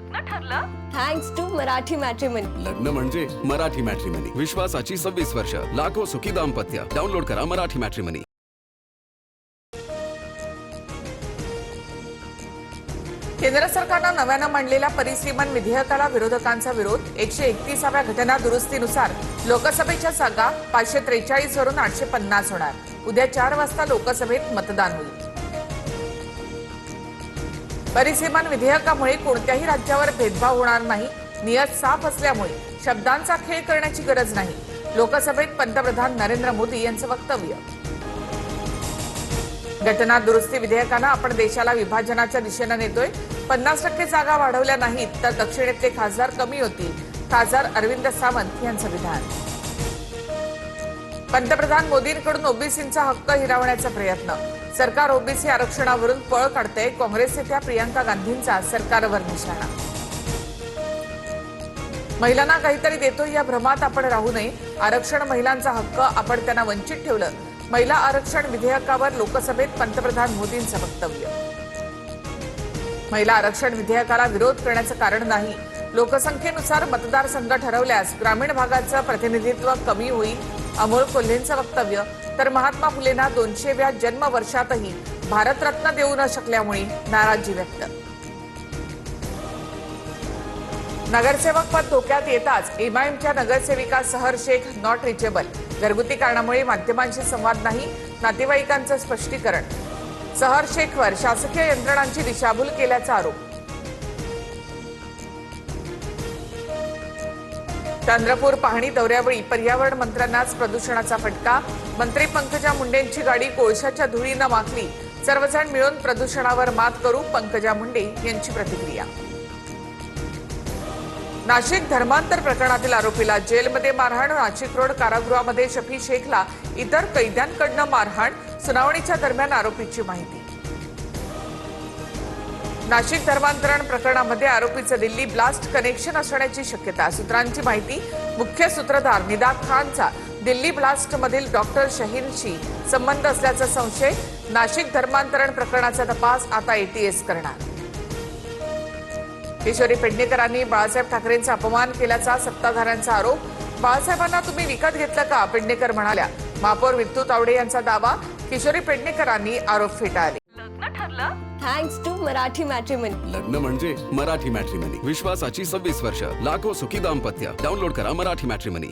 लग्न ठरलं? Thanks to Marathi Matrimony. लग्न म्हणजे मराठी मॅट्रिमनी. विश्वासाची 26 वर्ष. लाखो सुखी दाम्पत्य. डाउनलोड करा मराठी मॅट्रिमनी. केंद्र सरकारनं नव्यानं मांडलेल्या परिसीमन विधेयकाला विरोधकांचा विरोध. 131व्या घटना दुरुस्तीनुसार लोकसभेच्या जागा 543 वरून 850 होणार. उद्या 4 वाजता लोकसभेत मतदान होईल. परिसीमन विधेयकामुळे कोणत्याही राज्यावर भेदभाव होणार नाही. नियत साफ असल्यामुळे शब्दांचा खेळ करण्याची गरज नाही. लोकसभेत पंतप्रधान नरेंद्र मोदी यांचं वक्तव्य. घटना दुरुस्ती विधेयकानं आपण देशाला विभाजनाच्या दिशेनं नेतोय. 50% जागा वाढवल्या नाहीत तर दक्षिणेतले खासदार कमी होतील. खासदार अरविंद सावंत यांचं विधान. पंतप्रधान मोदींकडून ओबीसींचा हक्क हिरावण्याचा प्रयत्न. सरकार ओबीसी आरक्षणावरून पळ काढतंय. काँग्रेस नेत्या प्रियंका गांधींचा सरकारवर निशाणा. महिलांना काहीतरी देतो या भ्रमात आपण राहू नये. आरक्षण महिलांचा हक्क, आपण त्यांना वंचित ठेवलं. महिला आरक्षण विधेयकावर लोकसभेत पंतप्रधान मोदींचं वक्तव्य. महिला आरक्षण विधेयकाला विरोध करण्याचं कारण नाही. लोकसंख्येनुसार मतदारसंघ ठरवल्यास ग्रामीण भागाचं प्रतिनिधित्व कमी होईल. अमोल कोल्हेंचं वक्तव्य. तर महात्मा फुलेंना 200व्या जन्मवर्षातही भारतरत्न देऊ न शकल्यामुळे नाराजी व्यक्त. नगरसेवक पद धोक्यात येताच एमआयएमच्या नगरसेविका सहर शेख नॉट रिचेबल. घरगुती कारणामुळे माध्यमांशी संवाद नाही. नातेवाईकांचं स्पष्टीकरण. सहर शेखवर शासकीय यंत्रणांची दिशाभूल केल्याचा आरोप. चंद्रपूर पाहणी दौऱ्यावेळी पर्यावरण मंत्र्यांनाच प्रदूषणाचा फटका. मंत्री पंकजा मुंडेंची गाडी कोळशाच्या धुळीनं माखली. सर्वजण मिळून प्रदूषणावर मात करू, पंकजा मुंडे यांची प्रतिक्रिया. नाशिक धर्मांतर प्रकरणातील आरोपीला जेलमध्ये मारहाण. नाशिक रोड कारागृहामध्ये शफी शेखला इतर कैद्यांकडनं मारहाण. सुनावणीच्या दरम्यान आरोपीची माहिती. नाशिक धर्मांतरण प्रकरणामध्ये आरोपीचं दिल्ली ब्लास्ट कनेक्शन असण्याची शक्यता. सूत्रांची माहिती. मुख्य सूत्रधार निदा खानचा दिल्ली ब्लास्टमधील डॉक्टर शहीनशी संबंध असल्याचा संशय. नाशिक धर्मांतरण प्रकरणाचा तपास आता एटीएस करणार. किशोरी पेडणेकरांनी बाळासाहेब ठाकरेंचा अपमान केल्याचा सत्ताधाऱ्यांचा आरोप. बाळासाहेबांना तुम्ही विकत घेतलं का, पेडणेकर म्हणाल्या. महापौर विद्युत तावडे यांचा दावा. किशोरी पेडणेकरांनी आरोप फेटाळले. लग्न ठरलं? Thanks to Marathi Matrimony. लग्न म्हणजे मराठी मॅट्रिमनी. विश्वासाची 26 वर्ष. लाखो सुखी दाम्पत्य. डाउनलोड करा मराठी मॅट्रिमनी.